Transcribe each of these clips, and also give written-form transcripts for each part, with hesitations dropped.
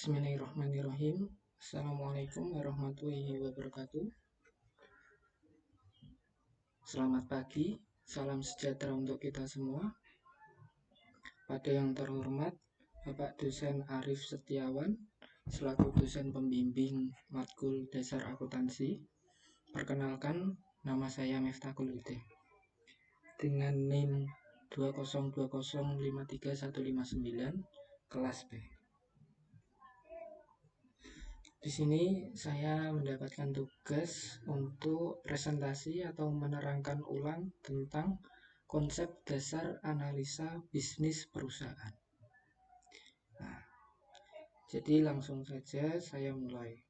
Bismillahirrahmanirrahim. Assalamualaikum warahmatullahi wabarakatuh. Selamat pagi, salam sejahtera untuk kita semua. Pada yang terhormat Bapak Dosen Arif Setiawan selaku dosen pembimbing matkul dasar akuntansi. Perkenalkan, nama saya Miftah Khuluddin dengan NIM 202053159 kelas B. Di sini saya mendapatkan tugas untuk presentasi atau menerangkan ulang tentang konsep dasar analisa bisnis perusahaan. Nah, jadi langsung saja saya mulai.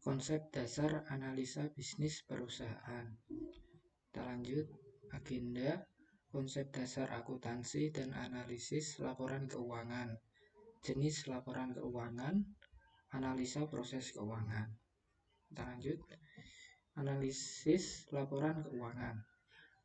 Konsep dasar analisa bisnis perusahaan. Kita lanjut, agenda, konsep dasar akuntansi dan analisis laporan keuangan. Jenis laporan keuangan, analisa proses keuangan. Kita lanjut, analisis laporan keuangan.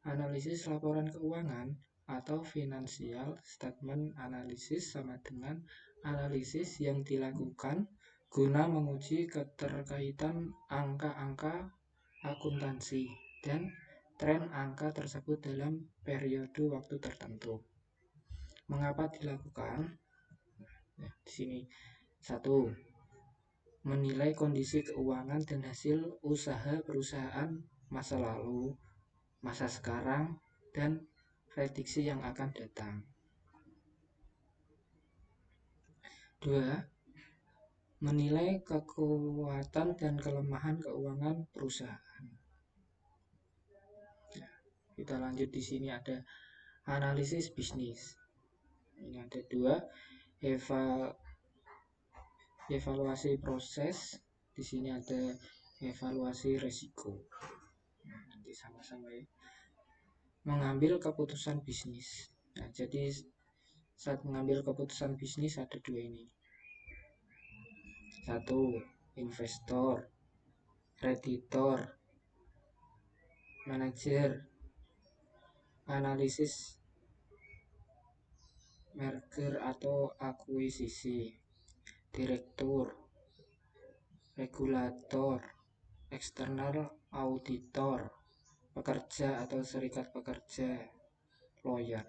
Analisis laporan keuangan atau financial statement analysis sama dengan analisis yang dilakukan guna menguji keterkaitan angka-angka akuntansi dan tren angka tersebut dalam periode waktu tertentu. Mengapa dilakukan? Nah, di sini 1. Menilai kondisi keuangan dan hasil usaha perusahaan masa lalu, masa sekarang, dan prediksi yang akan datang. 2. Menilai kekuatan dan kelemahan keuangan perusahaan. Nah, kita lanjut, di sini ada analisis bisnis. Ini ada 2, evaluasi proses. Di sini ada evaluasi risiko. Nanti sama-sama ya. Mengambil keputusan bisnis. Nah, jadi saat mengambil keputusan bisnis ada 2 ini. 1. Investor, kreditor, manajer, analisis merger atau akuisisi, direktur, regulator, eksternal auditor, pekerja atau serikat pekerja, lawyer.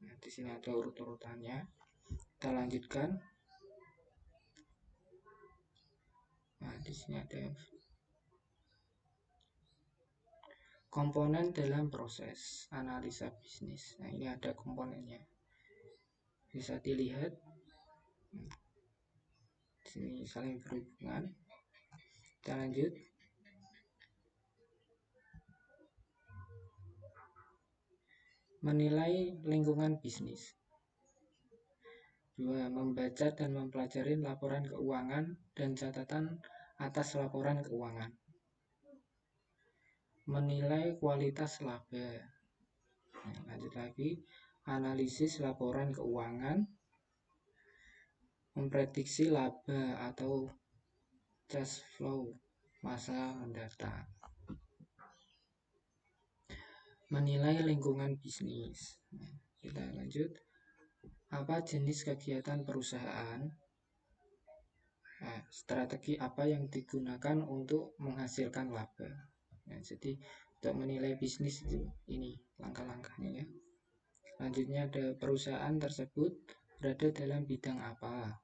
Nah, di sini ada urut-urutannya. Kita lanjutkan. Nah, di sini ada komponen dalam proses analisa bisnis. Nah, ini ada komponennya. Bisa dilihat. Di sini saling berhubungan. Kita lanjut. Menilai lingkungan bisnis. 2. Membaca dan mempelajari laporan keuangan dan catatan atas laporan keuangan. Menilai kualitas laba. Nah, lanjut lagi, analisis laporan keuangan, memprediksi laba atau cash flow masa mendatang. Menilai lingkungan bisnis. Nah, kita lanjut. Apa jenis kegiatan perusahaan? Nah, strategi apa yang digunakan untuk menghasilkan laba? Nah, jadi untuk menilai bisnis itu ini langkah-langkahnya ya. Lanjutnya ada perusahaan tersebut berada dalam bidang apa?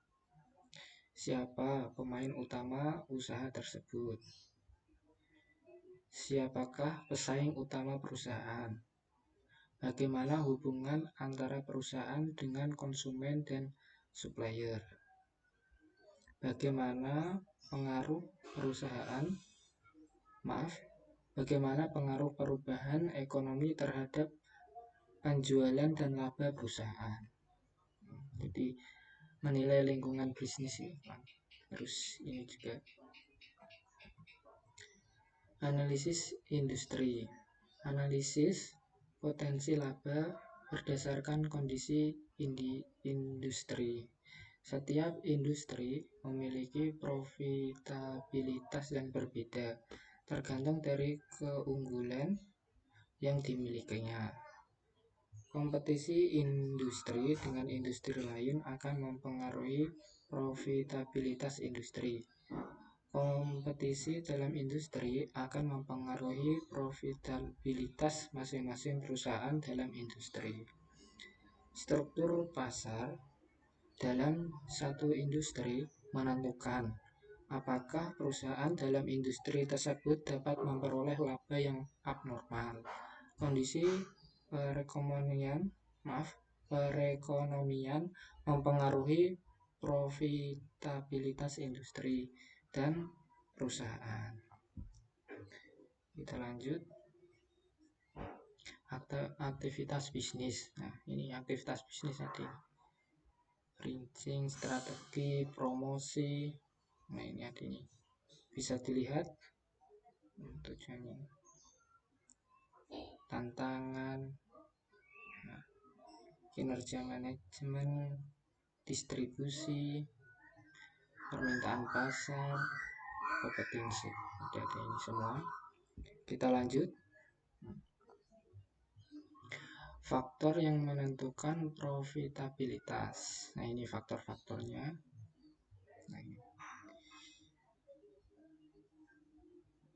Siapa pemain utama usaha tersebut? Siapakah pesaing utama perusahaan? Bagaimana hubungan antara perusahaan dengan konsumen dan supplier? Bagaimana pengaruh perubahan ekonomi terhadap penjualan dan laba perusahaan? Jadi menilai lingkungan bisnis ya, harus ini juga. Analisis industri. Analisis potensi laba berdasarkan kondisi industri. Setiap industri memiliki profitabilitas yang berbeda tergantung dari keunggulan yang dimilikinya. Kompetisi industri dengan industri lain akan mempengaruhi profitabilitas industri. Kompetisi dalam industri akan mempengaruhi profitabilitas masing-masing perusahaan dalam industri. Struktur pasar dalam satu industri menentukan apakah perusahaan dalam industri tersebut dapat memperoleh laba yang abnormal. Kondisi perekonomian mempengaruhi profitabilitas industri dan perusahaan. Kita lanjut. Aktivitas bisnis. Nah, ini aktivitas bisnis tadi. Ranking, strategi, promosi. Nah, ini ada ini. Bisa dilihat tujuannya. Tantangan, nah, kinerja manajemen, distribusi, permintaan pasar, kompetensi. Ada ini semua. Kita lanjut. Faktor yang menentukan profitabilitas. Nah, ini faktor-faktornya. Nah, ini.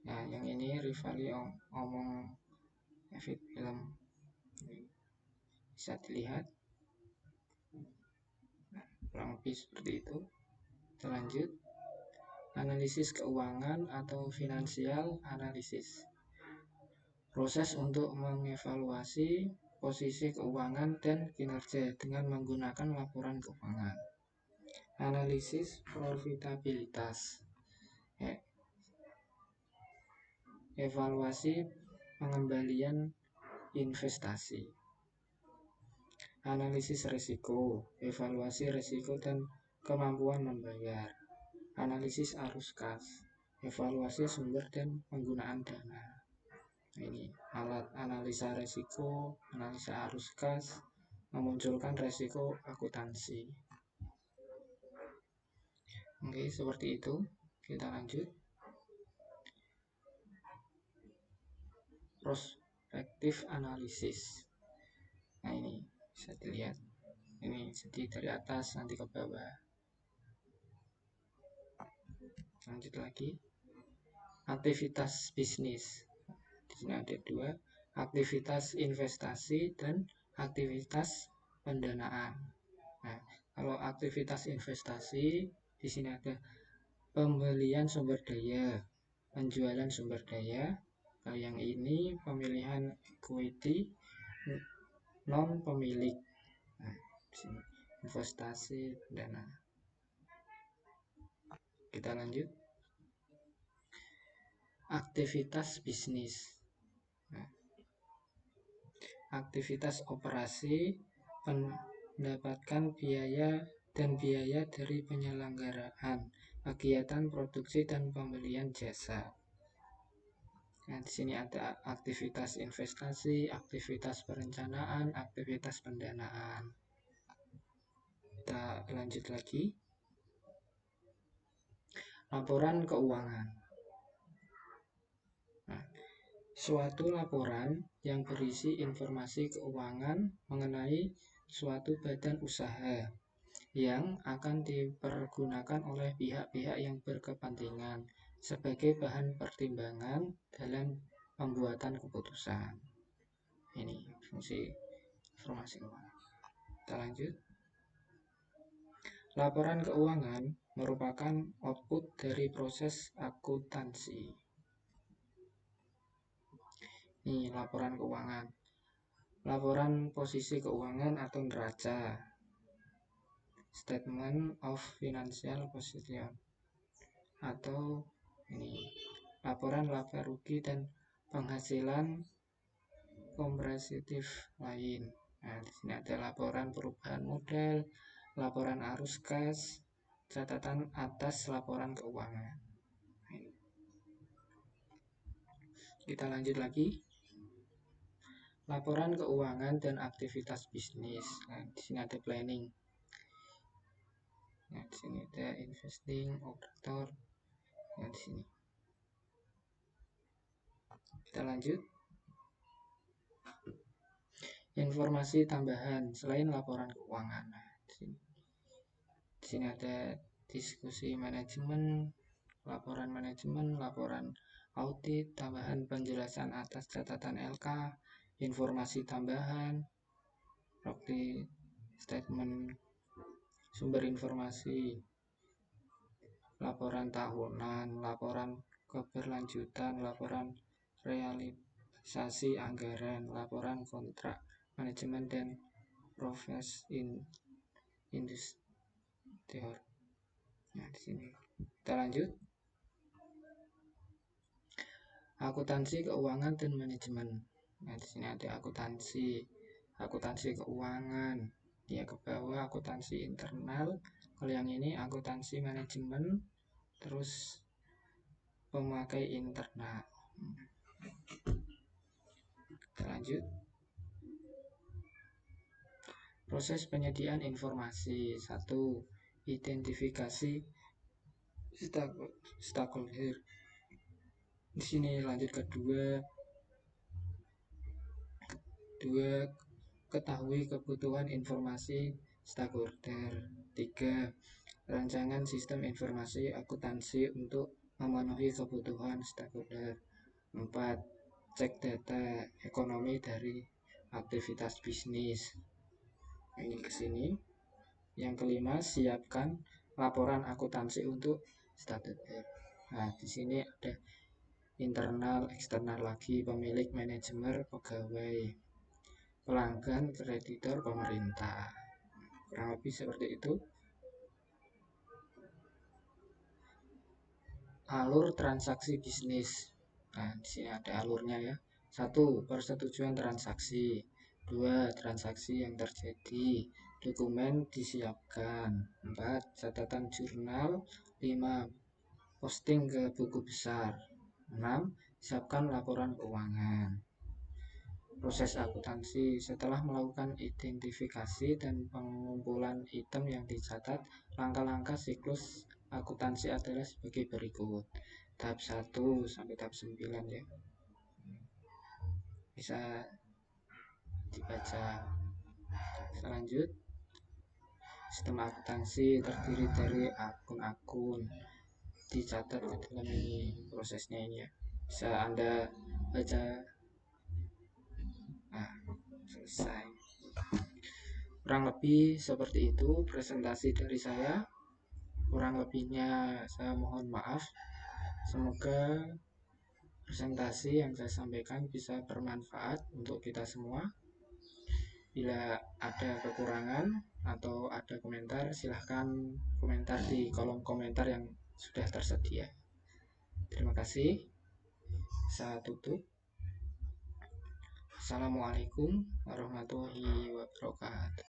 Nah, yang ini Rifali omong film. Bisa dilihat. Nah, kurang lebih seperti itu. Kita lanjut. Analisis keuangan atau finansial analisis. Proses untuk mengevaluasi posisi keuangan dan kinerja dengan menggunakan laporan keuangan. Analisis profitabilitas. Evaluasi pengembalian investasi. Analisis risiko. Evaluasi risiko dan kemampuan membayar. Analisis arus kas. Evaluasi sumber dan penggunaan dana. Ini alat analisa risiko, analisa arus kas, memunculkan risiko akuntansi. Oke, seperti itu. Kita lanjut. Prospektif analisis. Nah, ini bisa dilihat. Ini jadi dari atas nanti ke bawah. Lanjut lagi. Aktivitas bisnis. Di sini ada dua, aktivitas investasi dan aktivitas pendanaan. Nah, kalau aktivitas investasi di sini ada pembelian sumber daya, penjualan sumber daya. Kalau yang ini pemilihan equity non pemilik. Nah, di sini investasi dana. Kita lanjut. Aktivitas bisnis. Nah, aktivitas operasi, mendapatkan biaya dan biaya dari penyelenggaraan kegiatan produksi dan pembelian jasa. Nah, di sini ada aktivitas investasi, aktivitas perencanaan, aktivitas pendanaan. Kita lanjut lagi. Laporan keuangan. Nah, suatu laporan yang berisi informasi keuangan mengenai suatu badan usaha yang akan dipergunakan oleh pihak-pihak yang berkepentingan sebagai bahan pertimbangan dalam pembuatan keputusan. Ini fungsi informasi keuangan. Kita lanjut. Laporan keuangan merupakan output dari proses akuntansi. Ini laporan keuangan. Laporan posisi keuangan atau neraca. Statement of Financial Position. Atau ini laporan laba rugi dan penghasilan komprehensif lain. Nah, di sini ada laporan perubahan modal, laporan arus kas, catatan atas laporan keuangan. Kita lanjut lagi. Laporan keuangan dan aktivitas bisnis. Nah, di sini ada planning. Nah, di sini ada investing, operator. Nah, di sini. Kita lanjut. Informasi tambahan selain laporan keuangan. Nah, di sini ada diskusi manajemen, laporan audit, tambahan penjelasan atas catatan LK, informasi tambahan, seperti statement sumber informasi, laporan tahunan, laporan keberlanjutan, laporan realisasi anggaran, laporan kontrak manajemen dan proses industri. Nah, di sini kita lanjut. Akuntansi keuangan dan manajemen. Nah, di sini ada akuntansi keuangan. Dia ke bawah akuntansi internal. Kalau yang ini akuntansi manajemen, terus pemakai internal. Kita lanjut. Proses penyediaan informasi. 1. Identifikasi stakeholder. Di sini lanjut kedua. 2. Ketahui kebutuhan informasi stakeholder. 3. Rancangan sistem informasi akuntansi untuk memenuhi kebutuhan stakeholder. 4. Cek data ekonomi dari aktivitas bisnis. Ini ke sini. Yang kelima, siapkan laporan akuntansi untuk stakeholder. Nah, di sini ada internal, eksternal lagi, pemilik, manajemen, pegawai, pelanggan, kreditor, pemerintah. Kurang lebih seperti itu. Alur transaksi bisnis. Nah, di sini ada alurnya ya. 1. Persetujuan transaksi. 2. Transaksi yang terjadi. Dokumen disiapkan. 4. Catatan jurnal. 5. Posting ke buku besar. 6. Siapkan laporan keuangan. Proses akuntansi. Setelah melakukan identifikasi dan pengumpulan item yang dicatat, langkah-langkah siklus akuntansi adalah sebagai berikut. Tahap 1 sampai tahap 9 ya. Bisa dibaca. Selanjut, sistem akuntansi terdiri dari akun-akun, dicatat ke dalam ini prosesnya ini ya. Bisa Anda baca. Nah, selesai. Kurang lebih seperti itu presentasi dari saya. Kurang lebihnya saya mohon maaf. Semoga presentasi yang saya sampaikan bisa bermanfaat untuk kita semua. Bila ada kekurangan atau ada komentar, silahkan komentar di kolom komentar yang sudah tersedia. Terima kasih. Saya tutup. Assalamualaikum warahmatullahi wabarakatuh.